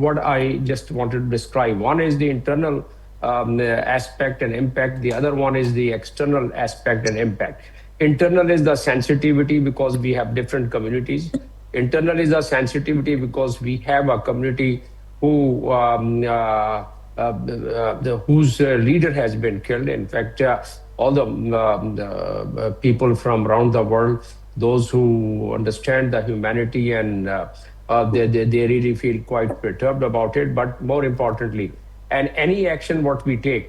what I just wanted to describe. One is the internal aspect and impact. The other one is the external aspect and impact. Internal is the sensitivity because we have different communities. Internal is the sensitivity because we have a community who whose leader has been killed. In fact, all the people from around the world, those who understand the humanity and they really feel quite perturbed about it. But more importantly, and any action what we take,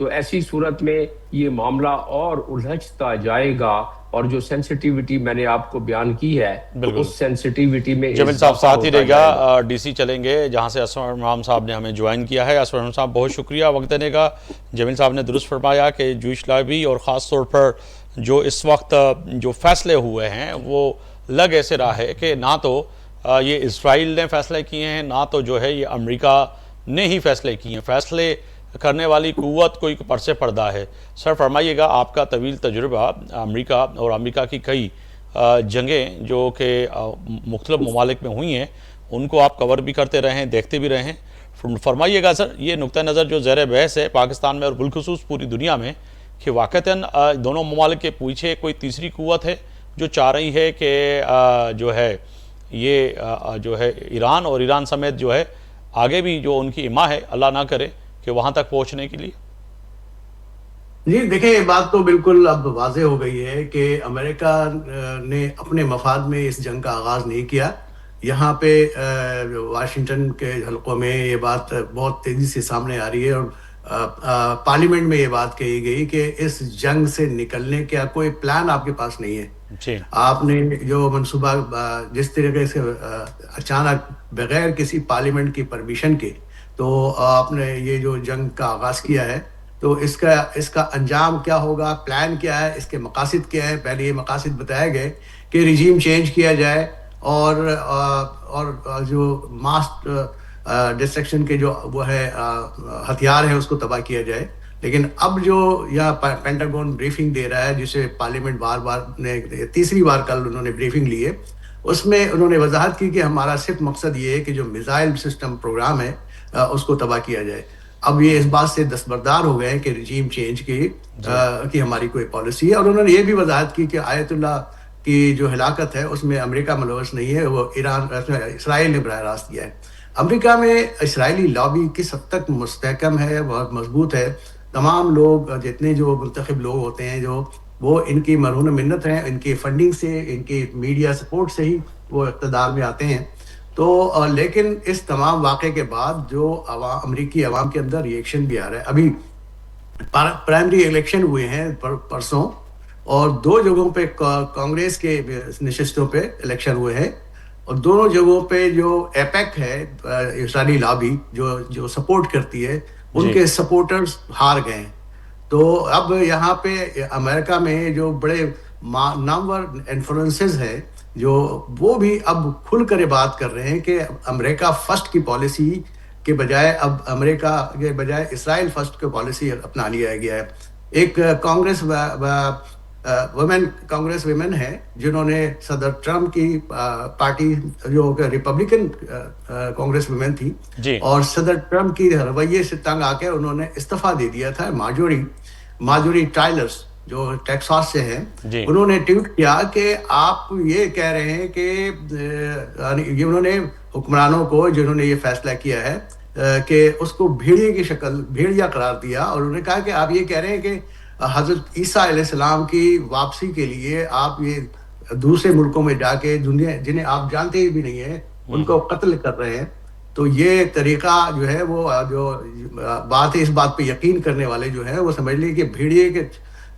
تو ایسی صورت میں یہ معاملہ اور الجھتا جائے گا، اور جو سینسٹیوٹی میں نے آپ کو بیان کی ہے تو اس سینسٹیوٹی میں جمیل صاحب اضافہ ساتھ ہی ہوتا رہے جائے گا۔ گا، ڈی سی چلیں گے جہاں سے اسفر امام صاحب نے ہمیں جوائن کیا ہے۔ اسفر امام صاحب بہت شکریہ وقت دینے کا۔ جمیل صاحب نے درست فرمایا کہ جوئش لابی اور خاص طور پر جو اس وقت جو فیصلے ہوئے ہیں وہ لگ ایسے رہا ہے کہ نہ تو یہ اسرائیل نے فیصلے کیے ہیں، نہ تو جو ہے یہ امریکہ نے ہی فیصلے کیے ہیں۔ فیصلے کرنے والی قوت کوئی پرسے پردہ ہے۔ سر فرمائیے گا، آپ کا طویل تجربہ امریکہ اور امریکہ کی کئی جنگیں جو کہ مختلف ممالک میں ہوئی ہیں ان کو آپ کور بھی کرتے رہے ہیں، دیکھتے بھی رہے ہیں، فرمائیے گا سر یہ نقطہ نظر جو زیر بحث ہے پاکستان میں اور بالخصوص پوری دنیا میں کہ واقعتاً دونوں ممالک کے پیچھے کوئی تیسری قوت ہے جو چاہ رہی ہے کہ جو ہے یہ جو ہے ایران اور ایران سمیت جو ہے آگے بھی جو ان کی اما ہے اللہ نہ کرے کہ وہاں تک پہنچنے کے لیے؟ جی دیکھیں، یہ بات تو بالکل اب واضح ہو گئی ہے کہ امریکہ نے اپنے مفاد میں اس جنگ کا آغاز نہیں کیا۔ یہاں پہ واشنگٹن کے حلقوں میں یہ بات بہت تیزی سے سامنے آ رہی ہے، اور پارلیمنٹ میں یہ بات کہی گئی کہ اس جنگ سے نکلنے کا کوئی پلان آپ کے پاس نہیں ہے۔ جی آپ نے جو منصوبہ جس طریقے سے اچانک بغیر کسی پارلیمنٹ کی پرمیشن کے تو آپ نے یہ جو جنگ کا آغاز کیا ہے، تو اس کا انجام کیا ہوگا، پلان کیا ہے، اس کے مقاصد کیا ہے؟ پہلے یہ مقاصد بتائے گئے کہ رجیم چینج کیا جائے اور جو ماس ڈسٹرکشن کے جو وہ ہے ہتھیار ہیں اس کو تباہ کیا جائے۔ لیکن اب جو یہاں پینٹاگون بریفنگ دے رہا ہے، جسے پارلیمنٹ بار بار نے تیسری بار کل انہوں نے بریفنگ لی ہے، اس میں انہوں نے وضاحت کی کہ ہمارا صرف مقصد یہ ہے کہ جو میزائل سسٹم پروگرام ہے اس کو تباہ کیا جائے۔ اب یہ اس بات سے دستبردار ہو گئے ہیں کہ رجیم چینج کی ہماری کوئی پالیسی ہے، اور انہوں نے یہ بھی وضاحت کی کہ آیت اللہ کی جو ہلاکت ہے اس میں امریکہ ملوث نہیں ہے، وہ اسرائیل نے براہ راست کیا ہے۔ امریکہ میں اسرائیلی لابی کس حد تک مستحکم ہے، بہت مضبوط ہے۔ تمام لوگ جتنے جو منتخب لوگ ہوتے ہیں جو وہ ان کی مرہون منت ہیں، ان کی فنڈنگ سے، ان کی میڈیا سپورٹ سے ہی وہ اقتدار میں آتے ہیں۔ تو لیکن اس تمام واقعے کے بعد جو امریکی عوام کے اندر ریئیکشن بھی آ رہا ہے، ابھی پرائمری الیکشن ہوئے ہیں پرسوں، اور 2 جگہوں پہ کانگریس کے نشستوں پہ الیکشن ہوئے ہیں، اور دونوں جگہوں پہ جو ایپیک ہے اسرائیلی لابی جو سپورٹ کرتی ہے، ان کے سپورٹرز ہار گئے ہیں۔ تو اب یہاں پہ امریکہ میں جو بڑے نامور انفلوئنسز ہیں جو وہ بھی اب کھل کر بات کر رہے ہیں کہ امریکہ فرسٹ کی پالیسی کے بجائے اب امریکہ کے بجائے اسرائیل فرسٹ کی پالیسی اپنا لیا گیا ہے۔ ایک کانگریس ویمن ہے جنہوں نے صدر ٹرمپ کی پارٹی جو ریپبلکن کانگریس ویمن تھی، جی اور صدر ٹرمپ کی رویے سے تنگ آ کے انہوں نے استعفیٰ دے دیا تھا۔ ماجوری ٹائلرز جو ٹیکساس سے ہیں، جی انہوں نے ٹویٹ کیا کہ آپ یہ کہہ رہے ہیں کہ یہ انہوں نے حکمرانوں کو جنہوں نے یہ فیصلہ کیا ہے کہ اس کو بھیڑیا قرار دیا، اور انہوں نے کہا کہ آپ یہ کہہ رہے ہیں کہ حضرت عیسیٰ علیہ السلام کی واپسی کے لیے آپ یہ دوسرے ملکوں میں جا کے جنہیں آپ جانتے ہی بھی نہیں ہیں ان کو قتل کر رہے ہیں۔ تو یہ طریقہ جو ہے وہ جو بات ہے، اس بات پہ یقین کرنے والے جو ہیں وہ سمجھ لیں کہ بھیڑیے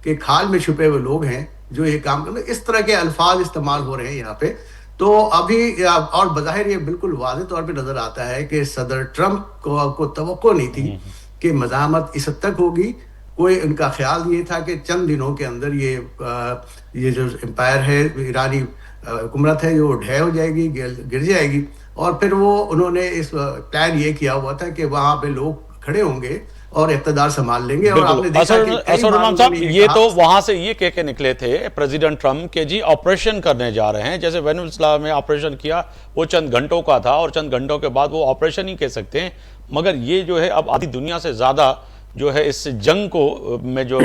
کے کھال میں چھپے ہوئے لوگ ہیں جو یہ کام کر رہے ہیں۔ اس طرح کے الفاظ استعمال ہو رہے ہیں یہاں پہ۔ تو ابھی اور بظاہر یہ بالکل واضح طور پہ نظر آتا ہے کہ صدر ٹرمپ کو توقع نہیں تھی کہ مزاحمت اس حد تک ہوگی۔ کوئی ان کا خیال یہ تھا کہ چند دنوں کے اندر یہ جو امپائر ہے، ایرانی حکومت ہے، جو ڈھہ ہو جائے گی، گر جائے گی، اور پھر وہ انہوں نے اس پلان یہ کیا ہوا تھا کہ وہاں پہ لوگ کھڑے ہوں گے اور اقتدار سنبھال لیں گے۔ اور آپ نے دیکھا کہ اسد امام صاحب یہ تو وہاں سے یہ کہہ کے نکلے تھے پریزیڈنٹ ٹرمپ کہ جی آپریشن کرنے جا رہے ہیں، جیسے وینزویلا میں آپریشن کیا وہ چند گھنٹوں کا تھا، اور چند گھنٹوں کے بعد وہ آپریشن ہی کہہ سکتے ہیں، مگر یہ جو ہے اب آدھی دنیا سے زیادہ جو ہے اس جنگ کو میں جو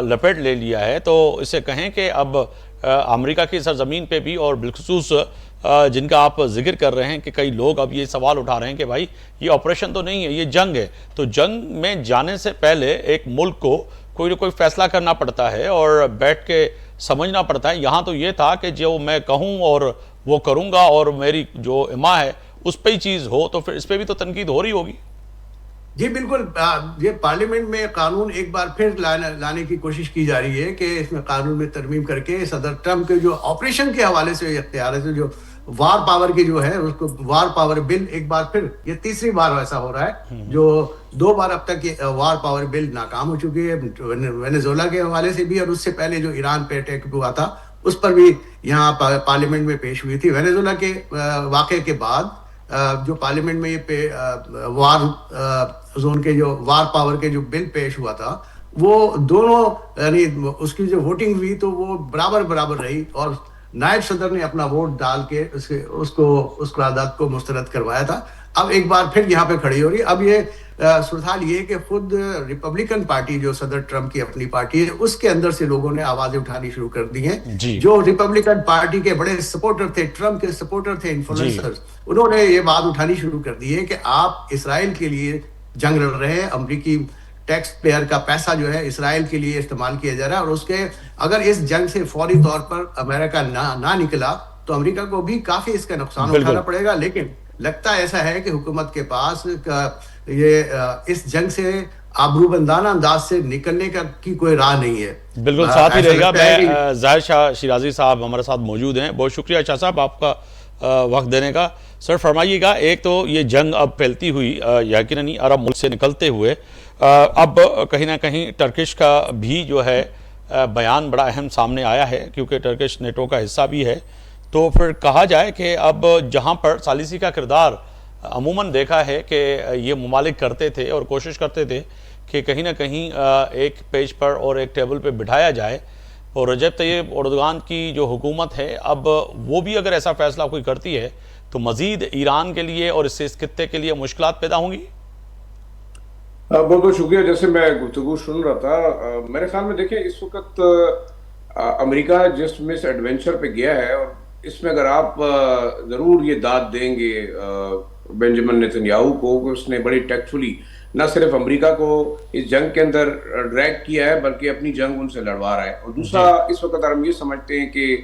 لپیٹ لے لیا ہے، تو اسے کہیں کہ اب امریکہ کی سرزمین پہ بھی، اور بالخصوص جن کا آپ ذکر کر رہے ہیں کہ کئی لوگ اب یہ سوال اٹھا رہے ہیں کہ بھائی یہ آپریشن تو نہیں ہے، یہ جنگ ہے، تو جنگ میں جانے سے پہلے ایک ملک کو کوئی نہ کوئی فیصلہ کرنا پڑتا ہے اور بیٹھ کے سمجھنا پڑتا ہے۔ یہاں تو یہ تھا کہ جو میں کہوں اور وہ کروں گا، اور میری جو اما ہے اس پہ ہی چیز ہو، تو پھر اس پہ بھی تو تنقید ہو رہی ہوگی۔ جی بالکل، یہ پارلیمنٹ میں قانون ایک بار پھر لانے کی کوشش کی جا رہی ہے کہ اس میں قانون میں ترمیم کر کے صدر ٹرمپ کے جو آپریشن کے حوالے سے اختیار ہے، جو وار پاور کی جو ہے اس کو وار پاور بل ایک بار پھر، یہ تیسری بار ایسا ہو رہا ہے، جو 2 بار اب تک یہ وار پاور بل ناکام ہو چکی ہے، وینیزویلا کے حوالے سے بھی، اور اس سے پہلے جو ایران پہ اٹیک ہوا تھا اس پر بھی یہاں پارلیمنٹ میں پیش ہوئی تھی۔ وینیزویلا کے واقعے کے بعد جو پارلیمنٹ میں یہ وار زون کے جو وار پاور کے جو بل پیش ہوا تھا، وہ دونوں یعنی اس کی جو ووٹنگ ہوئی تو وہ برابر رہی، اور نائب صدر نے اپنا ووٹ ڈال کے اس قرارداد کو مسترد کروایا تھا۔ اب ایک بار پھر یہاں پہ کھڑی ہو رہی ہے۔ اب یہ صورتحال یہ ہے کہ خود ریپبلکن پارٹی جو صدر ٹرمپ کی اپنی پارٹی ہے، اس کے اندر سے لوگوں نے آوازیں اٹھانی شروع کر دی ہیں، جو ریپبلکن پارٹی کے بڑے سپورٹر تھے، ٹرمپ کے سپورٹر تھے، انفلوئنسر، انہوں نے یہ بات اٹھانی شروع کر دی ہے کہ آپ اسرائیل کے لیے جنگ لڑ رہے ہیں، امریکی ٹیکس پیئر کا پیسہ جو ہے اسرائیل کے لیے استعمال کیا جا رہا ہے، اور اس کے اگر اس جنگ سے فوری طور پر امریکہ نہ نکلا تو امریکہ کو بھی کافی اس کا نقصان اٹھانا پڑے گا۔ لیکن لگتا ایسا ہے کہ حکومت کے پاس یہ اس جنگ سے آبرومندانہ انداز سے نکلنے کی کوئی راہ نہیں ہے۔ بالکل ساتھ ہی رہے گا۔ میں ظاہر شاہ شیرازی صاحب ہمارے ساتھ موجود ہیں، بہت شکریہ شاہ صاحب آپ کا وقت دینے کا۔ سر فرمائیے گا، ایک تو یہ جنگ اب پھیلتی ہوئی یقیناً عرب ملک سے نکلتے ہوئے اب کہیں نہ کہیں ٹرکش کا بھی جو ہے بیان بڑا اہم سامنے آیا ہے، کیونکہ ٹرکش نیٹو کا حصہ بھی ہے، تو پھر کہا جائے کہ اب جہاں پر ثالثی کا کردار عموماً دیکھا ہے کہ یہ ممالک کرتے تھے اور کوشش کرتے تھے کہ کہیں نہ کہیں ایک پیج پر اور ایک ٹیبل پہ بٹھایا جائے، اور رجب طیب اردوغان کی جو حکومت ہے اب وہ بھی اگر ایسا فیصلہ کوئی کرتی ہے تو مزید ایران کے لیے اور اس سے اس خطے کے لیے مشکلات پیدا ہوں گی؟ بہت بہت شکریہ۔ جیسے میں گفتگو سن رہا تھا، میرے خیال میں دیکھیں اس وقت امریکہ جس مس ایڈونچر پہ گیا ہے، اور اس میں اگر آپ ضرور یہ داد دیں گے بنجامن نیتن کو کہ اس نے بڑی ٹیکٹفلی نہ صرف امریکہ کو اس جنگ کے اندر ڈریگ کیا ہے بلکہ اپنی جنگ ان سے لڑوا رہا ہے۔ اور دوسرا، اس وقت ہم یہ سمجھتے ہیں کہ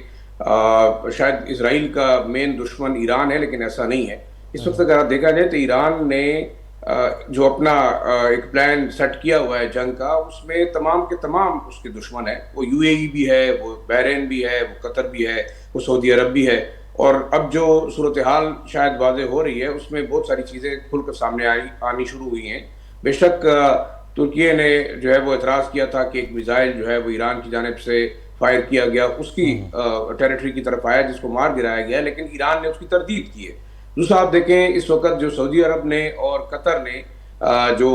شاید اسرائیل کا مین دشمن ایران ہے، لیکن ایسا نہیں ہے۔ اس وقت اگر آپ دیکھا جائے تو ایران نے جو اپنا ایک پلان سیٹ کیا ہوا ہے جنگ کا، اس میں تمام کے تمام اس کے دشمن ہیں۔ وہ یو اے ای بھی ہے، وہ بحرین بھی ہے، وہ قطر بھی ہے، وہ سعودی عرب بھی ہے۔ اور اب جو صورتحال شاید واضح ہو رہی ہے اس میں بہت ساری چیزیں کھل کر سامنے آنی شروع ہوئی ہیں۔ بے شک ترکیہ نے جو ہے وہ اعتراض کیا تھا کہ ایک میزائل جو ہے وہ ایران کی جانب سے فائر کیا گیا، اس کی ٹیریٹری کی طرف آیا جس کو مار گرایا گیا، لیکن ایران نے اس کی تردید کی ہے۔ دوسرا آپ دیکھیں اس وقت جو سعودی عرب نے اور قطر نے جو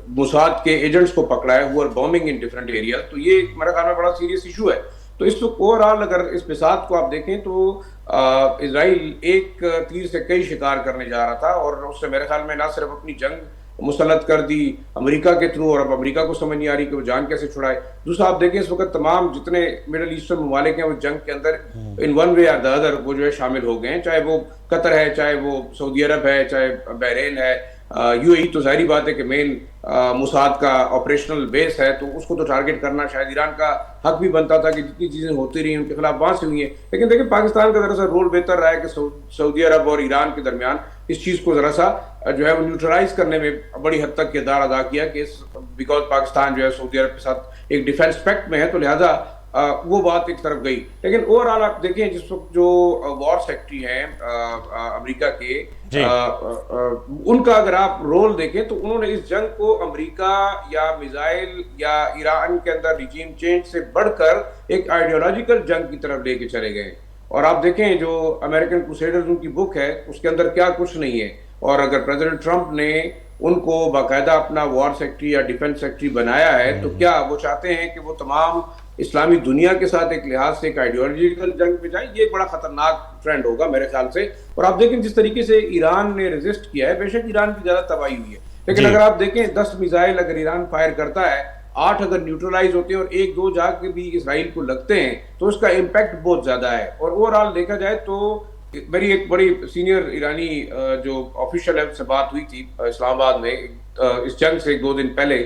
موساد کے ایجنٹس کو پکڑا ہے، وہ بومبنگ ان ڈفرنٹ ایریا، تو یہ میرے خیال میں بڑا سیریس ایشو ہے۔ تو اس وقت اوورآل اگر اس بساط کو آپ دیکھیں تو اسرائیل ایک تیر سے کئی شکار کرنے جا رہا تھا، اور اس سے میرے خیال میں نہ صرف اپنی جنگ مسلط کر دی امریکہ کے تھرو، اور اب امریکہ کو سمجھ نہیں آ رہی کہ وہ جان کیسے چھڑائے۔ دوسرا آپ دیکھیں اس وقت تمام جتنے مڈل ایسٹرن ممالک ہیں وہ جنگ کے اندر ان ون وے یا دی ادر وہ جو ہے شامل ہو گئے ہیں، چاہے وہ قطر ہے، چاہے وہ سعودی عرب ہے، چاہے بحرین ہے، یو اے ای تو ظاہری بات ہے کہ مین موساد کا آپریشنل بیس ہے، تو اس کو تو ٹارگٹ کرنا شاید ایران کا حق بھی بنتا تھا کہ جتنی چیزیں ہوتی رہی ان کے خلاف وہاں سے ہوئی ہیں۔ لیکن دیکھیں پاکستان کا ذرا سا رول بہتر رہا ہے کہ سعودی عرب اور ایران کے درمیان اس چیز کو ذرا سا جو ہے وہ نیوٹرلائز کرنے میں بڑی حد تک کردار ادا کیا، کہ بیکاز پاکستان جو ہے سعودی عرب کے ساتھ ایک ڈیفینس پیکٹ میں ہے، تو لہٰذا وہ بات ایک طرف گئی۔ لیکن اوورآل آپ دیکھیں جس وقت جو وار سیکٹری ہیں امریکہ کے، ان کا اگر آپ رول دیکھیں تو انہوں نے اس جنگ کو امریکہ یا میزائل یا ایران کے اندر ریجیم چینج سے بڑھ کر ایک آئیڈیولوجیکل جنگ کی طرف لے کے چلے گئے۔ اور آپ دیکھیں جو امریکن کروسیڈرز ان کی بک ہے اس کے اندر کیا کچھ نہیں ہے، اور اگر پریزیڈنٹ ٹرمپ نے ان کو باقاعدہ اپنا وار سیکٹری یا ڈیفنس سیکٹری بنایا ہے تو کیا وہ چاہتے ہیں کہ وہ تمام اسلامی دنیا کے ساتھ ایک لحاظ سے ایک آئیڈیولوجیکل جنگ میں جائیں؟ یہ ایک بڑا خطرناک ٹرینڈ ہوگا میرے خیال سے۔ اور آپ دیکھیں جس طریقے سے ایران نے ریزسٹ کیا ہے، بے شک ایران کی زیادہ تباہی ہوئی ہے، لیکن اگر آپ دیکھیں 10 میزائل اگر ایران فائر کرتا ہے، 8 اگر نیوٹرلائز ہوتے ہیں اور 1-2 جا کے بھی اسرائیل کو لگتے ہیں تو اس کا امپیکٹ بہت زیادہ ہے۔ اور اوورآل دیکھا جائے تو میری ایک بڑی سینئر ایرانی جو آفیشیل لیول سے بات ہوئی تھی اسلام آباد میں اس جنگ سے 2 دن پہلے،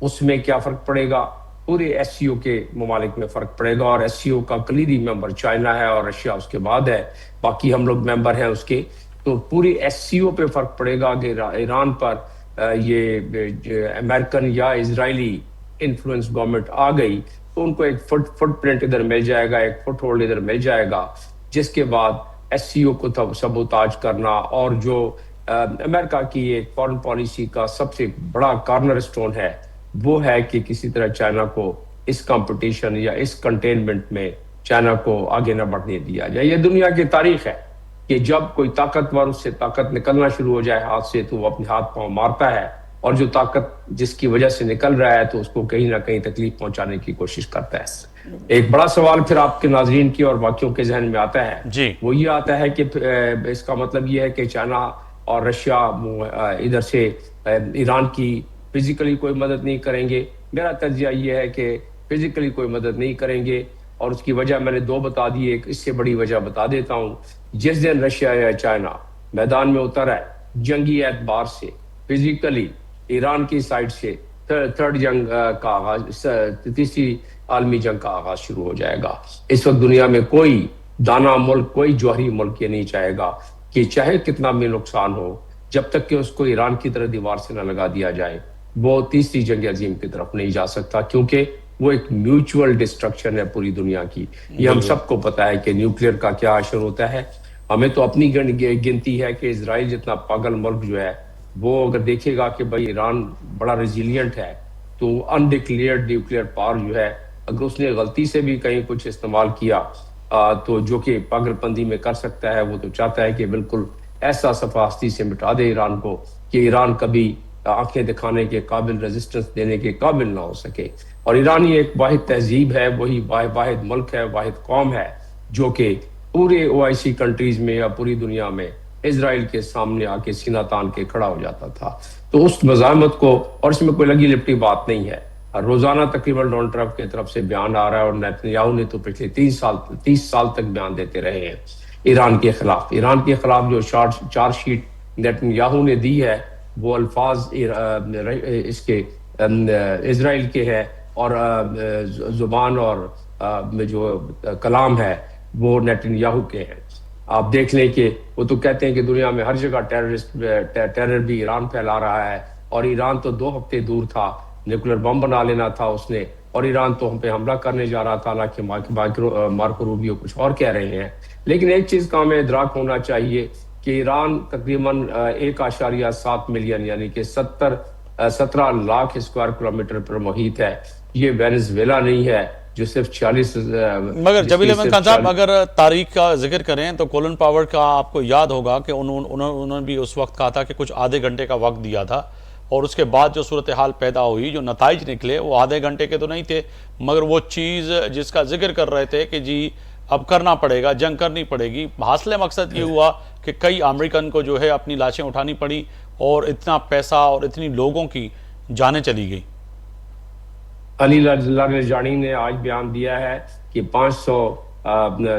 اس میں کیا فرق پڑے گا؟ پورے ایس سی او کے ممالک میں فرق پڑے گا، اور ایس سی او کا کلیدی ممبر چائنا ہے اور رشیا اس کے بعد ہے، باقی ہم لوگ ممبر ہیں اس کے. تو پوری ایس سی او پہ فرق پڑے گا کہ ایران پر یہ امریکن یا اسرائیلی انفلوئنس گورنمنٹ آ گئی تو ان کو ایک فٹ پرنٹ ادھر مل جائے گا، ایک فٹ ہولڈ ادھر مل جائے گا، جس کے بعد ایس سی او کو سبوتاج کرنا. اور جو امریکہ کی ایک فارن پالیسی کا سب سے بڑا کارنر سٹون ہے وہ ہے کہ کسی طرح چائنا کو اس کمپٹیشن یا اس کنٹینمنٹ میں چائنا کو آگے نہ بڑھنے دیا جائے. یہ دنیا کی تاریخ ہے کہ جب کوئی طاقتور اس سے طاقت نکلنا شروع ہو جائے ہاتھ سے تو وہ اپنے ہاتھ پاؤں مارتا ہے، اور جو طاقت جس کی وجہ سے نکل رہا ہے تو اس کو کہیں نہ کہیں تکلیف پہنچانے کی کوشش کرتا ہے. ایک بڑا سوال پھر آپ کے ناظرین کی اور باقیوں کے ذہن میں آتا ہے جی وہ یہ آتا ہے کہ اس کا مطلب یہ ہے کہ چائنا اور رشیا ادھر سے ایران کی فزیکلی کوئی مدد نہیں کریں گے. میرا تجزیہ یہ ہے کہ فزیکلی کوئی مدد نہیں کریں گے، اور اس کی وجہ میں نے دو بتا دی، ایک اس سے بڑی وجہ بتا دیتا ہوں. جس دن رشیا یا چائنا میدان میں اترا ہے جنگی اعتبار سے فزیکلی ایران کی سائڈ سے تھرڈ جنگ کا آغاز، تیسری عالمی جنگ کا آغاز شروع ہو جائے گا. اس وقت دنیا میں کوئی دانا ملک، کوئی جوہری ملک یہ نہیں چاہے گا کہ چاہے کتنا بھی نقصان ہو، جب تک کہ اس کو ایران کی طرح دیوار سے نہ لگا دیا جائے وہ تیسری جنگ عظیم کی طرف نہیں جا سکتا، کیونکہ وہ ایک میوچول ڈسٹرکشن ہے پوری دنیا کی. یہ ہم سب کو پتا ہے کہ نیوکلیئر کا کیا اثر ہوتا ہے. ہمیں تو اپنی گنتی ہے کہ اسرائیل جتنا پاگل ملک جو ہے وہ اگر دیکھے گا کہ بھائی ایران بڑا ریزیلینٹ ہے تو انڈکلیئرڈ نیوکلیئر پاور جو ہے اگر اس نے غلطی سے بھی کہیں کچھ استعمال کیا تو جو کہ پاگل پندی میں کر سکتا ہے، وہ تو چاہتا ہے کہ بالکل ایسا صفحاستی سے مٹا دے ایران کو کہ ایران کبھی آنکھیں دکھانے کے قابل، ریزسٹنس دینے کے قابل نہ ہو سکے. اور ایرانی ایک واحد تہذیب ہے، وہی واحد ملک ہے، واحد قوم ہے جو کہ پورے او آئی سی کنٹریز میں یا پوری دنیا میں اسرائیل کے سامنے آ کے سینہ تان کے کھڑا ہو جاتا تھا. تو اس مزاحمت کو، اور اس میں کوئی لگی لپٹی بات نہیں ہے، روزانہ تقریباً ڈونلڈ ٹرمپ کی طرف سے بیان آ رہا ہے، اور نیتنیاہو نے تو پچھلے 30 سال تک بیان دیتے رہے ہیں ایران کے خلاف. ایران کے خلاف جو چارج شیٹ نیتنیاہو نے دی ہے وہ الفاظ اس کے اسرائیل کے ہے، اور زبان اور جو کلام ہے وہ نیتنیاہو کے ہیں. آپ دیکھ لیں کہ وہ تو کہتے ہیں کہ دنیا میں ہر جگہ ٹیرر بھی ایران پھیلا رہا ہے، اور ایران تو 2 ہفتے دور تھا، نیوکلیر بم بنا لینا تھا اس نے، اور ایران تو ہم پہ حملہ کرنے جا رہا تھا. حالانکہ مارکو روبیو کچھ اور کہہ رہے ہیں. لیکن ایک چیز کا ہمیں ادراک ہونا چاہیے کہ ایران تقریباً 1.7 ملین یعنی کہ 17 لاکھ اسکوائر کلومیٹر پر محیط ہے. یہ وینزویلا نہیں ہے جو صرف 40. مگر جبیل احمد خان صاحب اگر تاریخ کا ذکر کریں تو کولن پاور کا آپ کو یاد ہوگا کہ انہوں نے بھی اس وقت کہا تھا کہ کچھ آدھے گھنٹے کا وقت دیا تھا، اور اس کے بعد جو صورتحال پیدا ہوئی، جو نتائج نکلے وہ آدھے گھنٹے کے تو نہیں تھے، مگر وہ چیز جس کا ذکر کر رہے تھے کہ جی اب کرنا پڑے گا، جنگ کرنی پڑے گی، حاصل مقصد یہ ہوا کہ کئی امریکن کو جو ہے اپنی لاشیں اٹھانی پڑی اور اتنا پیسہ اور اتنی لوگوں کی جانیں چلی گئی. علی لاریجانی نے آج بیان دیا ہے کہ 500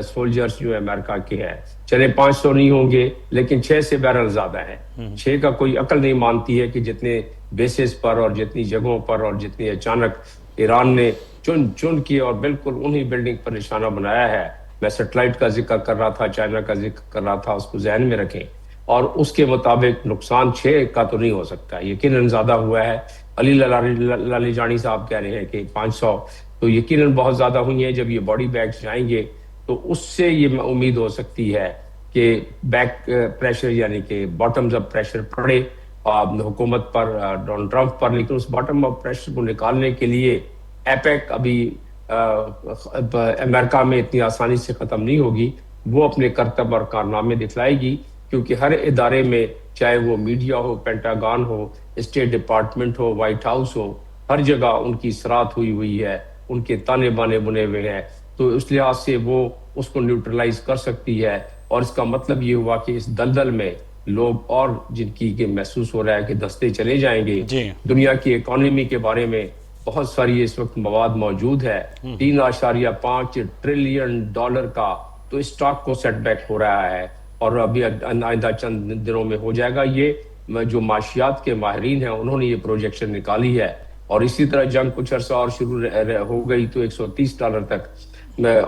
سولجرز جو امریکہ کے ہیں، چلے 500 نہیں ہوں گے لیکن 6 سے بہرحال زیادہ ہیں. 6 کا کوئی عقل نہیں مانتی ہے کہ جتنے بیسز پر اور جتنی جگہوں پر اور جتنی اچانک ایران نے چن کی اور بالکل انہی بلڈنگ پر نشانہ بنایا ہے. میں سیٹلائٹ کا ذکر کر رہا تھا، چائنا کا ذکر کر رہا تھا، اس کو ذہن میں رکھیں. اور اس کے مطابق نقصان 6 کا تو نہیں ہو سکتا، یقیناً زیادہ ہوا ہے. علی لاریجانی صاحب کہہ رہے ہیں کہ 500 تو یقیناً بہت زیادہ ہوئی ہیں. جب یہ باڈی بیگز جائیں گے تو اس سے یہ امید ہو سکتی ہے کہ بیک پریشر یعنی کہ باٹمز اپ پریشر پڑے حکومت پر، ڈونلڈ ٹرمپ پر. لیکن اس باٹم اپ پریشر کو نکالنے کے لیے ایپیک ابھی امریکہ میں اتنی آسانی سے ختم نہیں ہوگی. وہ اپنے کرتب اور کارنامے دکھلائے گی، کیونکہ ہر ادارے میں چاہے وہ میڈیا ہو، پینٹاگان ہو، اسٹیٹ ڈپارٹمنٹ ہو، وائٹ ہاؤس ہو، ہر جگہ ان کی اصراط ہوئی ہے، ان کے تانے بانے بنے ہوئے ہیں. تو اس لحاظ سے وہ اس کو نیوٹرلائز کر سکتی ہے. اور اس کا مطلب یہ ہوا کہ اس دلدل میں لوگ اور جن کی کہ محسوس ہو رہا ہے کہ دستے چلے جائیں گے. دنیا کی اکانومی کے بارے میں بہت ساری اس وقت مواد موجود ہے. 3.5 ٹریلین ڈالر کا تو اسٹاک کو سیٹ بیک ہو رہا ہے، اور ابھی آئندہ چند دنوں میں ہو جائے گا. یہ جو معاشیات کے ماہرین ہیں انہوں نے یہ پروجیکشن نکالی ہے، اور اسی طرح جنگ کچھ عرصہ اور شروع ہو گئی تو $130 تک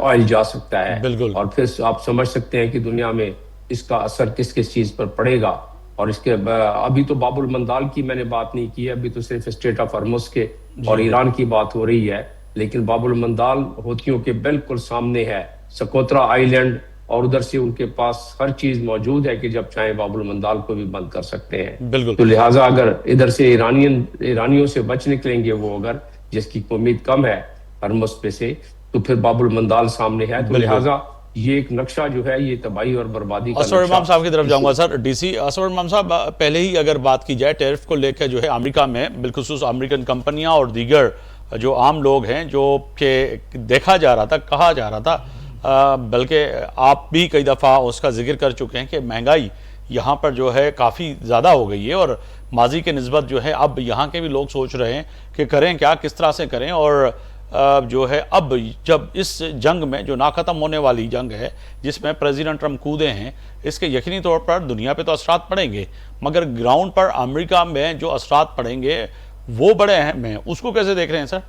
آئل جا سکتا ہے. بالکل. اور پھر آپ سمجھ سکتے ہیں کہ دنیا میں اس کا اثر کس کس چیز پر پڑے گا. اور اس کے ابھی تو باب المندال کی میں نے بات نہیں کی ہے, ابھی تو صرف اسٹریٹ آف ہرمز کے اور ایران کی بات ہو رہی ہے, لیکن باب المندال ہوتھیوں کے بالکل سامنے ہے, سکوترا آئی لینڈ, اور ادھر سے ان کے پاس ہر چیز موجود ہے کہ جب چاہیں باب المندال کو بھی بند کر سکتے ہیں. بالکل. تو لہٰذا اگر ادھر سے ایرانیوں سے بچ نکلیں گے وہ, اگر جس کی امید کم ہے ہرمز پہ سے, تو پھر باب المندال سامنے ہے. تو لہٰذا یہ ایک نقشہ جو ہے یہ تباہی اور بربادی کا نقشہ. اسور امام صاحب کی طرف جاؤں گا سر. ڈی سی اسور امام صاحب, پہلے ہی اگر بات کی جائے ٹیرف کو لے کر جو ہے امریکہ میں بالخصوص امریکن کمپنیاں اور دیگر جو عام لوگ ہیں جو کہ دیکھا جا رہا تھا, کہا جا رہا تھا, بلکہ آپ بھی کئی دفعہ اس کا ذکر کر چکے ہیں کہ مہنگائی یہاں پر جو ہے کافی زیادہ ہو گئی ہے, اور ماضی کے نسبت جو ہے اب یہاں کے بھی لوگ سوچ رہے ہیں کہ کریں کیا, کس طرح سے کریں. اور جو ہے اب جب اس جنگ میں جو نہ ختم ہونے والی جنگ ہے جس میں پریزیڈنٹ ٹرمپ کودے ہیں, اس کے یقینی طور پر دنیا پہ تو اثرات پڑیں گے, مگر گراؤنڈ پر امریکہ میں جو اثرات پڑیں گے وہ بڑے اہم ہیں. اس کو کیسے دیکھ رہے ہیں سر؟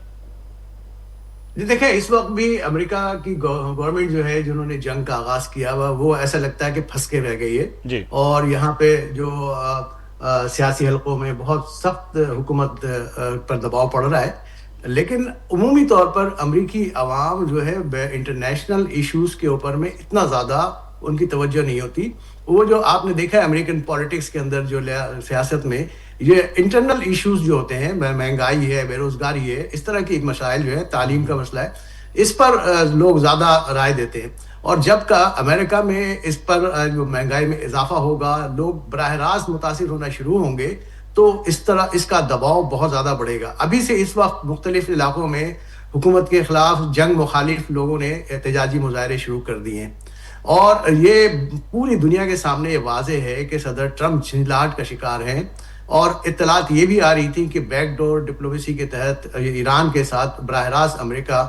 جی دیکھیں, اس وقت بھی امریکہ کی گورنمنٹ جو ہے جنہوں نے جنگ کا آغاز کیا ہوا وہ ایسا لگتا ہے کہ پھنس کے رہ گئی ہے جی. اور یہاں پہ جو سیاسی حلقوں میں بہت سخت حکومت پر دباؤ پڑ رہا ہے, لیکن عمومی طور پر امریکی عوام جو ہے انٹرنیشنل ایشوز کے اوپر میں اتنا زیادہ ان کی توجہ نہیں ہوتی. وہ جو آپ نے دیکھا ہے امریکن پالیٹکس کے اندر جو سیاست میں یہ انٹرنل ایشوز جو ہوتے ہیں, مہنگائی ہے, بے روزگاری ہے, اس طرح کی مسائل جو ہے, تعلیم کا مسئلہ ہے, اس پر لوگ زیادہ رائے دیتے ہیں. اور جب کا امریکہ میں اس پر جو مہنگائی میں اضافہ ہوگا, لوگ براہ راست متاثر ہونا شروع ہوں گے, تو اس طرح اس کا دباؤ بہت زیادہ بڑھے گا. ابھی سے اس وقت مختلف علاقوں میں حکومت کے خلاف جنگ مخالف لوگوں نے احتجاجی مظاہرے شروع کر دیے ہیں, اور یہ پوری دنیا کے سامنے یہ واضح ہے کہ صدر ٹرمپ جھنجھلاہٹ کا شکار ہیں. اور اطلاعات یہ بھی آ رہی تھی کہ بیک ڈور ڈپلومیسی کے تحت ایران کے ساتھ براہ راست امریکہ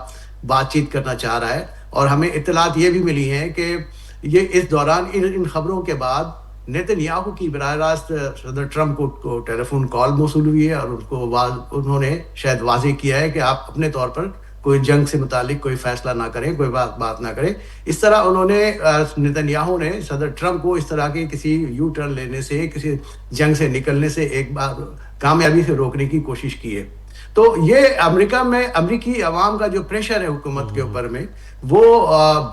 بات چیت کرنا چاہ رہا ہے. اور ہمیں اطلاعات یہ بھی ملی ہیں کہ یہ اس دوران ان خبروں کے بعد نیتن یاہو کی براہ راست صدر ٹرمپ کو ٹیلی فون کال موصول ہوئی ہے, اور انہوں نے شاید واضح کیا ہے کہ آپ اپنے طور پر کوئی جنگ سے متعلق کوئی فیصلہ نہ کریں, کوئی بات نہ کریں. اس طرح انہوں نے نیتن یاہو نے صدر ٹرمپ کو اس طرح کے کسی یو ٹرن لینے سے, کسی جنگ سے نکلنے سے ایک بار کامیابی سے روکنے کی کوشش کی ہے. تو یہ امریکہ میں امریکی عوام کا جو پریشر ہے حکومت کے اوپر میں وہ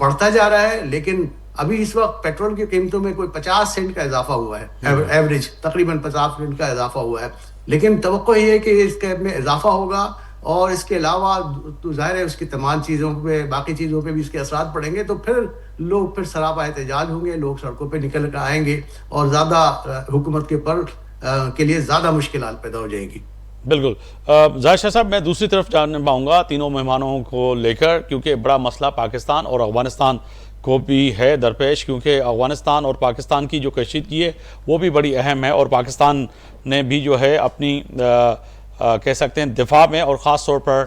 بڑھتا جا رہا ہے. لیکن ابھی اس وقت پیٹرول کی قیمتوں میں کوئی 50 سینٹ کا اضافہ ہوا ہے, ایوریج تقریباً 50 سینٹ کا اضافہ ہوا ہے, لیکن توقع یہ ہے کہ اس کے میں اضافہ ہوگا, اور اس کے علاوہ تو ظاہر ہے اس کی تمام چیزوں پہ, باقی چیزوں پہ بھی اس کے اثرات پڑیں گے. تو پھر سراپا احتجاج ہوں گے, لوگ سڑکوں پہ نکل کر آئیں گے, اور زیادہ حکومت کے لیے زیادہ مشکلات پیدا ہو جائیں گی. بالکل. ظاہر شاہ صاحب, میں دوسری طرف جاننا پاؤں گا تینوں مہمانوں کو لے کر, کیونکہ بڑا مسئلہ پاکستان اور افغانستان کو بھی ہے درپیش, کیونکہ افغانستان اور پاکستان کی جو کشیدگی ہے وہ بھی بڑی اہم ہے, اور پاکستان نے بھی جو ہے اپنی کہہ سکتے ہیں دفاع میں, اور خاص طور پر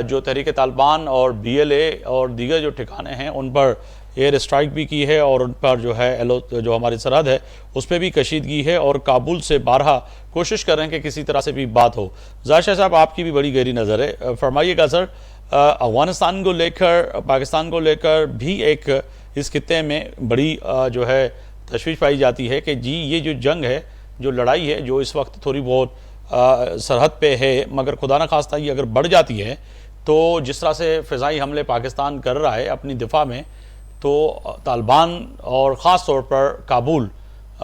جو تحریک طالبان اور BLA اور دیگر جو ٹھکانے ہیں ان پر ایئر اسٹرائک بھی کی ہے, اور ان پر جو ہے جو ہماری سرحد ہے اس پہ بھی کشیدگی ہے, اور کابل سے بارہا کوشش کر رہے ہیں کہ کسی طرح سے بھی بات ہو. ظاہر شاہ صاحب, آپ کی بھی بڑی گہری نظر ہے, فرمائیے گا سر, افغانستان کو لے کر, پاکستان کو لے کر بھی ایک اس خطے میں بڑی جو ہے تشویش پائی جاتی ہے کہ جی یہ جو جنگ ہے, جو لڑائی ہے, جو اس وقت تھوڑی بہت سرحد پہ ہے, مگر خدا نہ خواستہ یہ اگر بڑھ جاتی ہے تو جس طرح سے فضائی حملے پاکستان کر رہا ہے اپنی دفاع میں, تو طالبان اور خاص طور پر کابل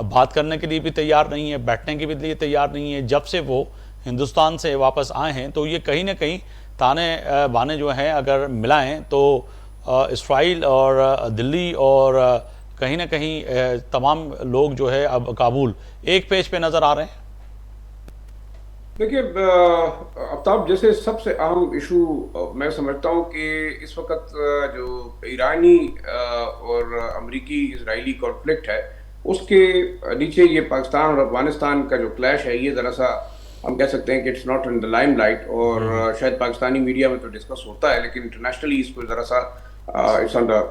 بات کرنے کے لیے بھی تیار نہیں ہے, بیٹھنے کے بھی لیے تیار نہیں ہے. جب سے وہ ہندوستان سے واپس آئے ہیں تو یہ کہیں نہ کہیں تانے بانے جو ہیں اگر ملائیں تو اسرائیل اور دلی اور کہیں نہ کہیں تمام لوگ جو ہے اب کابل ایک پیج پہ نظر آ رہے ہیں. دیکھیے آفتاب, جیسے سب سے اہم ایشو میں سمجھتا ہوں کہ اس وقت جو ایرانی اور امریکی اسرائیلی کانفلکٹ ہے اس کے نیچے یہ پاکستان اور افغانستان کا جو کلیش ہے یہ ذرا سا ہم کہہ سکتے ہیں کہ it's not in the limelight, اور شاید پاکستانی میڈیا میں تو ڈسکس ہوتا ہے لیکن انٹرنیشنلی اس کو ذرا سا it's on the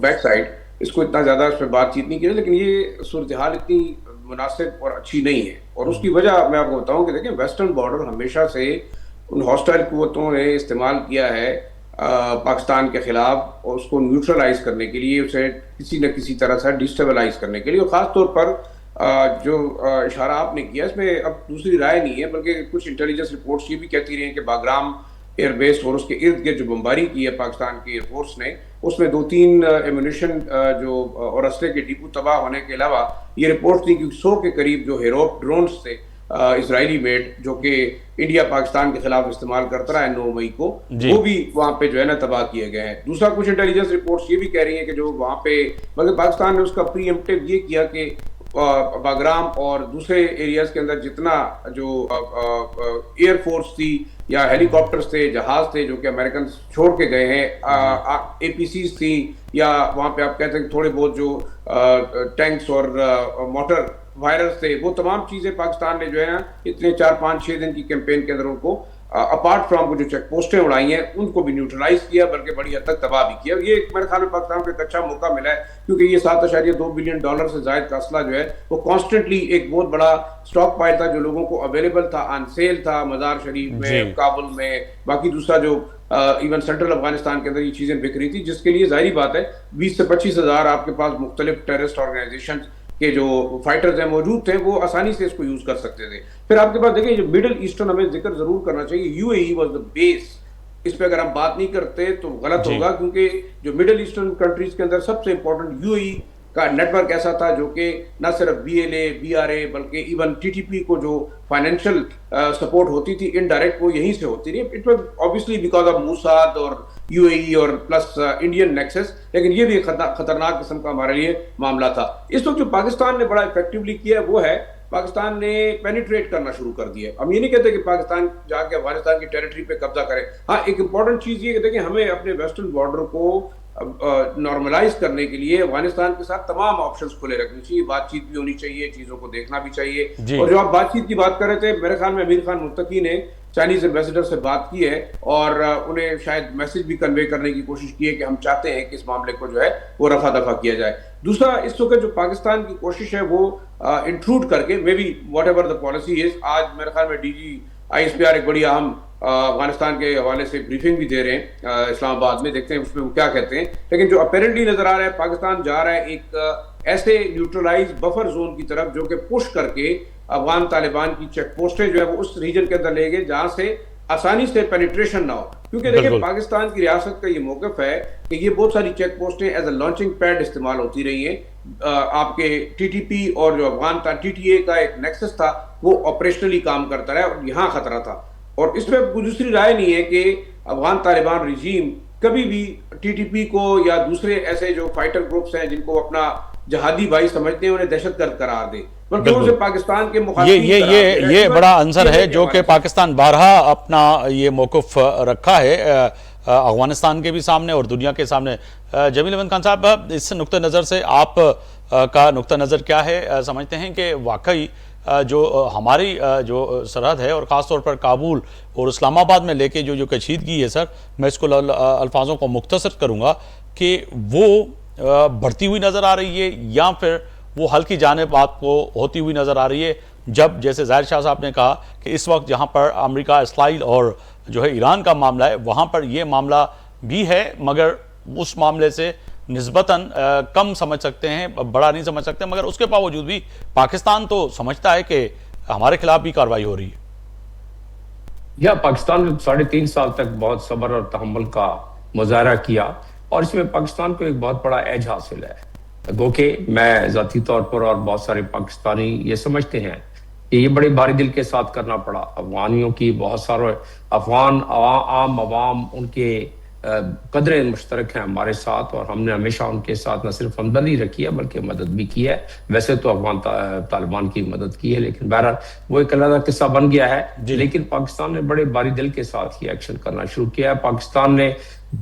back side, اس کو اتنا زیادہ اس پہ بات چیت نہیں کی. لیکن یہ صورتحال اتنی مناسب اور اچھی نہیں ہے, اور اس کی وجہ میں آپ کو بتاؤں کہ دیکھیں ویسٹرن بارڈر ہمیشہ سے ان ہاسٹائل قوتوں نے استعمال کیا ہے پاکستان کے خلاف، اور اس کو نیوٹرلائز کرنے کے لیے، اسے کسی نہ کسی طرح سے ڈسٹیبلائز کرنے کے لیے. اور خاص طور پر جو اشارہ آپ نے کیا، اس میں اب دوسری رائے نہیں ہے، بلکہ کچھ انٹیلیجنس رپورٹس یہ بھی کہتی رہی ہیں کہ باگرام ایئر بیس اور اس کے ارد گرد جو بمباری کی ہے پاکستان کی ایئر فورس نے، اس میں 2-3 ایمونیشن جو اور اسلحے کے ڈپو تباہ ہونے کے علاوہ یہ رپورٹ تھی کہ 100 کے قریب جو ہیروپ ڈرونز تھے اسرائیلی میڈ، جو کہ انڈیا پاکستان کے خلاف استعمال کرتا رہا ہے 9 مئی کو، وہ بھی وہاں پہ جو ہے نا تباہ کیے گئے ہیں. دوسرا کچھ انٹیلیجنس رپورٹس یہ بھی کہہ رہی ہیں کہ جو وہاں پہ، بلکہ پاکستان نے اس کا پری ایمپٹیو یہ کیا کہ باگرام اور دوسرے ایریاز کے اندر جتنا جو ایئر فورس تھی یا ہیلی کاپٹرز تھے، جہاز تھے جو کہ امریکن چھوڑ کے گئے ہیں، اے پی سیز تھیں، یا وہاں پہ آپ کہتے ہیں تھوڑے بہت جو ٹینکس اور موٹر وائرس تھے، وہ تمام چیزیں پاکستان نے جو ہے نا اتنے 4-5-6 دن کی کیمپین کے اندر ان کو اپارٹ فرام جو چیک پوسٹیں اڑائی ہیں ان کو بھی نیوٹرلائز کیا، بلکہ بڑی حد تک تباہ بھی کیا. یہ میرے خیال میں پاکستان کو ایک اچھا موقع ملا ہے، کیونکہ یہ $7.2 بلین سے زائد کا اسلحہ جو ہے وہ کانسٹنٹلی ایک بہت بڑا اسٹاک پائل تھا جو لوگوں کو اویلیبل تھا، آن سیل تھا، مزار شریف میں، کابل میں، باقی دوسرا جو ایون سینٹرل افغانستان کے اندر یہ چیزیں بک رہی تھی، جس کے لیے ظاہری بات ہے 20 سے 25 ہزار آپ کے پاس مختلف ٹیررسٹ آرگنائزیشن کے جو فائٹرز ہیں موجود تھے، وہ آسانی سے اس کو یوز کر سکتے تھے. پھر آپ کے پاس دیکھیں جو مڈل ایسٹرن ہمیں ذکر ضرور کرنا چاہیے، you a E was the بیس. اس پہ اگر ہم بات نہیں کرتے تو غلط ہوگا، کیونکہ جو مڈل ایسٹرن کنٹریز کے اندر سب سے امپورٹنٹ یو اے ای کا نیٹ ورک ایسا تھا جو کہ نہ صرف B L A, B R A, بلکہ ایون ٹی ٹی پی کو جو فائنینشیل سپورٹ ہوتی تھی انڈائریکٹ، وہ یہیں سے ہوتی رہی. It was obviously because of Mossad اور یو اے ای اور پلس انڈین نیکسس، لیکن یہ بھی خطرناک قسم کا ہمارے لیے معاملہ تھا. اس وقت جو پاکستان نے بڑا افیکٹولی کیا وہ ہے پاکستان نے پینیٹریٹ کرنا شروع کر دیا. ہم یہ نہیں کہتے کہ پاکستان جا کے افغانستان کی ٹیریٹری پہ قبضہ کرے. ہاں ایک امپورٹنٹ چیز یہ کہ دیکھیں ہمیں اپنے ویسٹرن بارڈر کو نارملائز کرنے کے لیے افغانستان کے ساتھ تمام آپشنز کھلے رکھنی چاہیے، بات چیت بھی ہونی چاہیے، چیزوں کو دیکھنا بھی چاہیے. اور جو آپ بات چیت کی بات کر رہے تھے، میرے خیال میں امیر خان متقی نے چائنیز ایمبیسڈر سے بات کی ہے اور انہیں شاید میسج بھی کنوے کرنے کی کوشش کی ہے کہ ہم چاہتے ہیں کہ اس معاملے کو جو ہے وہ رفع دفع کیا جائے. دوسرا اس وقت جو پاکستان کی کوشش ہے وہ انٹروڈ کر کے، maybe whatever the policy is, آج میرے خیال میں D G I S P R ایک بڑی اہم افغانستان کے حوالے سے بریفنگ بھی دے رہے ہیں اسلام آباد میں، دیکھتے ہیں اس میں وہ کیا کہتے ہیں. لیکن جو اپیرنٹلی نظر آ رہا ہے، پاکستان جا رہا ہے ایک ایسے نیوٹرلائز بفر زون کی طرف جو کہ پش کر کے افغان طالبان کی چیک پوسٹیں جو ہے وہ اس ریجن کے اندر لے گئے جہاں سے آسانی سے پینیٹریشن نہ ہو. کیونکہ دیکھیں پاکستان کی ریاست کا یہ موقف ہے کہ یہ بہت ساری چیک پوسٹیں ایز اے لانچنگ پیڈ استعمال ہوتی رہی ہیں. آپ کے ٹی ٹی پی اور جو افغان ٹی ٹی اے کا ایک نیکسس تھا وہ آپریشنلی کام کرتا رہا اور یہاں خطرہ تھا. اور اس میں کوئی دوسری رائے نہیں ہے کہ افغان طالبان رجیم کبھی بھی ٹی ٹی پی کو یا دوسرے ایسے جو فائٹر گروپس ہیں جن کو اپنا جہادی بھائی سمجھتے ہیں انہیں دہشت گرد قرار دے، بلکہ ان سے پاکستان کے یہ بڑا عنصر ہے جو کہ پاکستان بارہا اپنا یہ موقف رکھا ہے افغانستان کے بھی سامنے اور دنیا کے سامنے. جمیل احمد خان صاحب، اس نقطہ نظر سے آپ کا نقطہ نظر کیا ہے؟ سمجھتے ہیں کہ واقعی جو ہماری جو سرحد ہے اور خاص طور پر کابل اور اسلام آباد میں لے کے جو کشیدگی ہے، سر میں اس کو الفاظوں کو مختصر کروں گا کہ وہ بڑھتی ہوئی نظر آ رہی ہے یا پھر وہ حل کی جانب آپ کو ہوتی ہوئی نظر آ رہی ہے، جب جیسے ظاہر شاہ صاحب نے کہا کہ اس وقت جہاں پر امریکہ، اسرائیل اور جو ہے ایران کا معاملہ ہے وہاں پر یہ معاملہ بھی ہے، مگر اس معاملے سے نسبتاً کم سمجھ سکتے ہیں، بڑا نہیں سمجھ سکتے، مگر اس کے باوجود بھی پاکستان تو سمجھتا ہے کہ ہمارے خلاف بھی کارروائی ہو رہی ہے. یا پاکستان نے 3.5 سال تک بہت صبر اور تحمل کا مظاہرہ کیا اور اس میں پاکستان کو ایک بہت بڑا ایج حاصل ہے. گو کہ میں ذاتی طور پر اور بہت سارے پاکستانی یہ سمجھتے ہیں کہ یہ بڑے بھاری دل کے ساتھ کرنا پڑا. افغانیوں کی بہت سارے افغان عام عوام ان کے قدریں مشترک ہیں ہمارے ساتھ اور ہم نے ہمیشہ ان کے ساتھ نہ صرف ہمدردی رکھی ہے بلکہ مدد بھی کی ہے. ویسے تو افغان طالبان کی مدد کی ہے لیکن بہرحال وہ ایک علیحدہ قصہ بن گیا ہے. لیکن پاکستان نے بڑے بھاری دل کے ساتھ یہ ایکشن کرنا شروع کیا ہے. پاکستان نے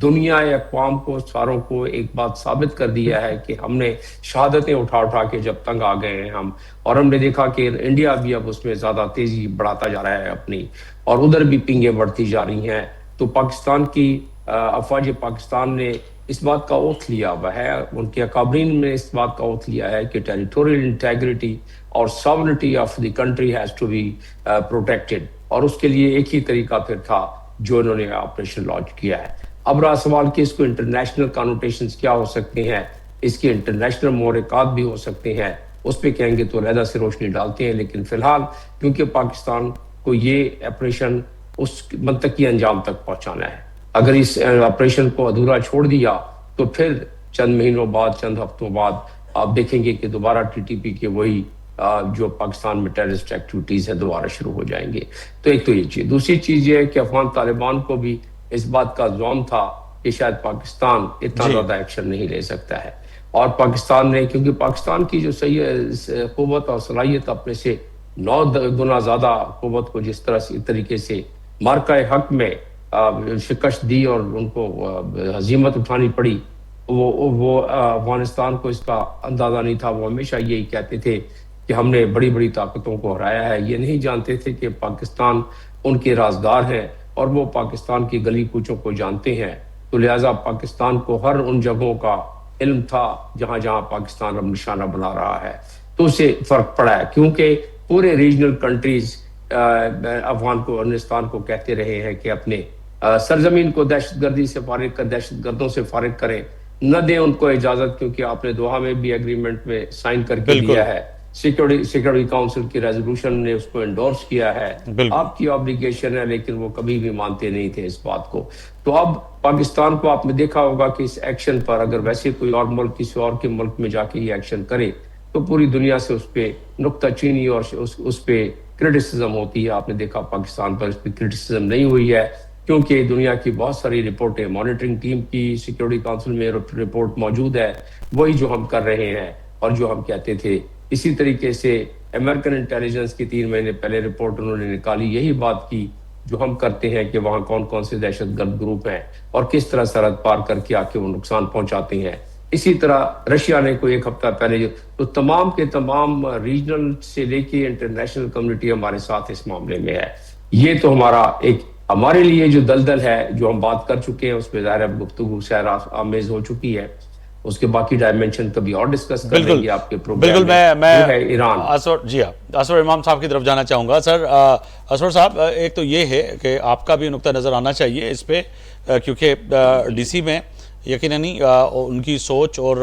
دنیا یا اقوام کو ساروں کو ایک بات ثابت کر دیا ہے کہ ہم نے شہادتیں اٹھا کے جب تنگ آ گئے ہیں ہم، اور ہم نے دیکھا کہ انڈیا بھی اب اس میں زیادہ تیزی بڑھاتا جا رہا ہے اپنی، اور ادھر بھی پنگیں بڑھتی جا رہی ہیں. تو پاکستان کی افواج پاکستان نے اس بات کا اوتھ لیا ہوا ہے، ان کے اکابرین نے اس بات کا اوتھ لیا ہے کہ ٹیریٹوریل انٹیگریٹی اور sovereignty of the country has to be protected. اور اس کے لیے ایک ہی طریقہ پھر تھا جو انہوں نے آپریشن لانچ کیا ہے. اب رہا سوال کہ اس کو انٹرنیشنل کانوٹیشنز کیا ہو سکتے ہیں, اس کے انٹرنیشنل محرکات بھی ہو سکتے ہیں, اس پہ کہیں گے تو علیحدہ سے روشنی ڈالتے ہیں. لیکن فی الحال کیونکہ پاکستان کو یہ آپریشن اس منطقی انجام تک پہنچانا ہے, اگر اس آپریشن کو ادھورا چھوڑ دیا تو پھر چند مہینوں بعد, چند ہفتوں بعد آپ دیکھیں گے کہ دوبارہ ٹی ٹی پی کے وہی جو پاکستان میں ٹیررسٹ ایکٹیویٹیز ہیں دوبارہ شروع ہو جائیں گے. تو ایک تو یہ چیز. دوسری چیز یہ ہے کہ افغان طالبان کو بھی اس بات کا زوم تھا کہ شاید پاکستان اتنا زیادہ ایکشن نہیں لے سکتا ہے, اور پاکستان نے, کیونکہ پاکستان کی جو قوت اور صلاحیت اپنے سے 9 گنا زیادہ قوت کو جس طریقے سے مارکہ حق میں شکست دی اور ان کو ہزیمت اٹھانی پڑی, وہ افغانستان کو اس کا اندازہ نہیں تھا. وہ ہمیشہ یہی کہتے تھے کہ ہم نے بڑی بڑی طاقتوں کو ہرایا ہے. یہ نہیں جانتے تھے کہ پاکستان ان کے رازدار ہیں اور وہ پاکستان کی گلی کوچوں کو جانتے ہیں. تو لہٰذا پاکستان کو ہر ان جگہوں کا علم تھا جہاں جہاں پاکستان اب نشانہ بنا رہا ہے. تو اسے فرق پڑا ہے, کیونکہ پورے ریجنل کنٹریز افغانستان کو کہتے رہے ہیں کہ اپنے سرزمین کو دہشت گردی سے فارغ کر, دہشت گردوں سے فارغ کریں, نہ دیں ان کو اجازت, کیونکہ آپ نے دوحہ میں بھی ایگریمنٹ میں سائن کر کے دیا ہے. سیکورٹی کاؤنسل کی ریزولوشن نے اس کو انڈورس کیا ہے. آپ کی آبلیگیشن ہے, لیکن وہ کبھی بھی مانتے نہیں تھے اس بات کو. تو اب پاکستان کو آپ نے دیکھا ہوگا کہ اس ایکشن پر اگر ویسے کوئی اور ملک کسی اور کے ملک میں جا کے یہ ایکشن کرے تو پوری دنیا سے اس پہ نکتہ چینی اور اس پہ کرٹیسزم ہوتی ہے. آپ نے دیکھا پاکستان پر اس پہ کرٹیسزم نہیں ہوئی ہے, کیونکہ دنیا کی بہت ساری رپورٹیں, مانیٹرنگ ٹیم کی سیکورٹی کاؤنسل میں رپورٹ موجود ہے, وہی جو ہم کر رہے ہیں اور جو ہم کہتے تھے. اسی طریقے سے امریکن انٹیلیجنس کی 3 مہینے پہلے رپورٹ انہوں نے نکالی, یہی بات کی جو ہم کرتے ہیں کہ وہاں کون کون سے دہشت گرد گروپ ہیں اور کس طرح سرحد پار کر کے آ کے وہ نقصان پہنچاتے ہیں. اسی طرح رشیا نے کوئی 1 ہفتہ پہلے, تو تمام کے تمام ریجنل سے لے کے انٹرنیشنل کمیونٹی ہمارے ساتھ اس معاملے میں ہے. یہ تو ہمارے لیے جو دلدل ہے جو ہم بات کر چکے ہیں اس پہ ظاہر گفتگو سیر آمیز ہو چکی ہے. اس کے باقی ڈائمنشن کبھی اور ڈسکس کر لیں گے آپ کے پروگرام میں. میں ایران اسور امام صاحب کی طرف جانا چاہوں گا. سر اسور صاحب, ایک تو یہ ہے کہ آپ کا بھی نقطہ نظر آنا چاہیے اس پہ, کیونکہ ڈی سی میں یقیناً ان کی سوچ اور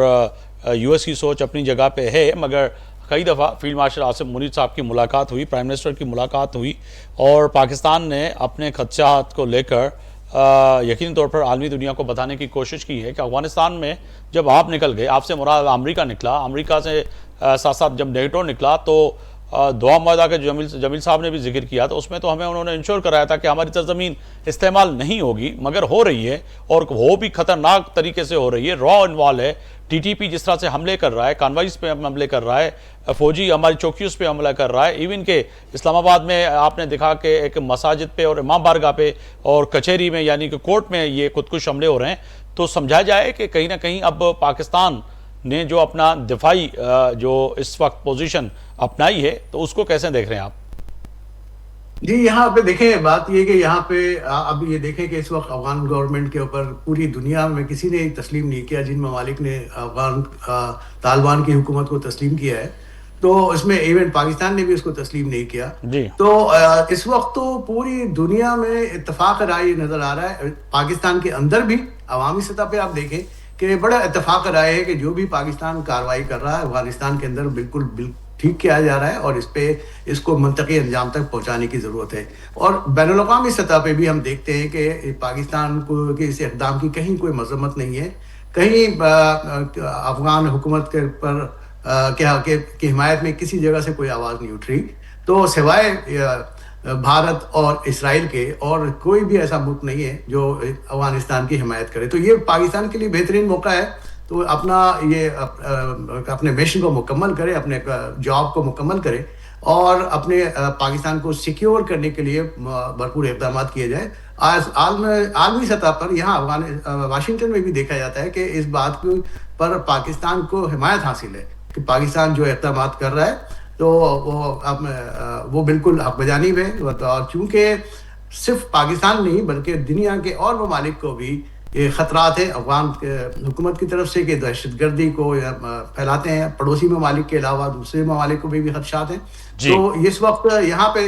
یو ایس کی سوچ اپنی جگہ پہ ہے, مگر کئی دفعہ فیلڈ مارشل عاصم منیر صاحب کی ملاقات ہوئی, پرائم منسٹر کی ملاقات ہوئی, اور پاکستان نے اپنے خدشات کو لے کر یقینی طور پر عالمی دنیا کو بتانے کی کوشش کی ہے کہ افغانستان میں جب آپ نکل گئے, آپ سے مراد امریکہ نکلا, امریکہ سے ساتھ ساتھ جب نیٹو نکلا, تو دعا معاہدہ کے جمیل صاحب نے بھی ذکر کیا, تو اس میں تو ہمیں انہوں نے انشور کرایا تھا کہ ہماری سرزمین استعمال نہیں ہوگی, مگر ہو رہی ہے, اور وہ بھی خطرناک طریقے سے ہو رہی ہے. را انوالو ہے, ٹی ٹی پی جس طرح سے حملے کر رہا ہے, کانوائز پہ حملے کر رہا ہے, فوجی ہماری چوکیوز پہ حملہ کر رہا ہے, ایون کہ اسلام آباد میں آپ نے دیکھا کہ ایک مساجد پہ اور امام بارگاہ پہ اور کچہری میں یعنی کہ کورٹ میں یہ خودکش حملے ہو رہے ہیں. تو سمجھا جائے کہ کہیں نہ کہیں اب پاکستان نے جو اپنا دفاعی جو اس وقت پوزیشن اپنائی ہے, تو اس کو کیسے دیکھ رہے ہیں آپ؟ جی, یہاں پہ دیکھیں بات یہ کہ یہاں پہ اب یہ دیکھیں کہ اس وقت افغان گورنمنٹ کے اوپر پوری دنیا میں کسی نے تسلیم نہیں کیا. جن ممالک نے افغان طالبان کی حکومت کو تسلیم کیا ہے, تو اس میں ایون پاکستان نے بھی اس کو تسلیم نہیں کیا. تو اس وقت تو پوری دنیا میں اتفاق رائے نظر آ رہا ہے. پاکستان کے اندر بھی عوامی سطح پہ آپ دیکھیں کہ بڑا اتفاق رائے ہے کہ جو بھی پاکستان کارروائی کر رہا ہے افغانستان کے اندر بالکل ٹھیک کیا جا رہا ہے, اور اس کو منطقی انجام تک پہنچانے کی ضرورت ہے. اور بین الاقوامی سطح پہ بھی ہم دیکھتے ہیں کہ پاکستان کو اس اقدام کی کہیں کوئی مذمت نہیں ہے, کہیں افغان حکومت کے پر کی حمایت میں کسی جگہ سے کوئی آواز نہیں اٹھ رہی. تو سوائے بھارت اور اسرائیل کے اور کوئی بھی ایسا ملک نہیں ہے جو افغانستان کی حمایت کرے. تو یہ پاکستان کے لیے بہترین موقع ہے, تو اپنے مشن کو مکمل کرے, اپنے جاب کو مکمل کرے, اور اپنے پاکستان کو سیکیور کرنے کے لیے بھرپور اقدامات کیے جائیں. آج عالمی سطح پر یہاں واشنگٹن میں بھی دیکھا جاتا ہے کہ اس بات پر پاکستان کو حمایت حاصل ہے کہ پاکستان جو اقدامات کر رہا ہے تو وہ بالکل حق بجانب ہے. اور چونکہ صرف پاکستان نہیں بلکہ دنیا کے اور ممالک کو بھی یہ خطرات ہیں افغان حکومت کی طرف سے کہ دہشت گردی کو پھیلاتے ہیں, پڑوسی ممالک کے علاوہ دوسرے ممالک کو بھی خدشات ہیں. تو اس وقت یہاں پہ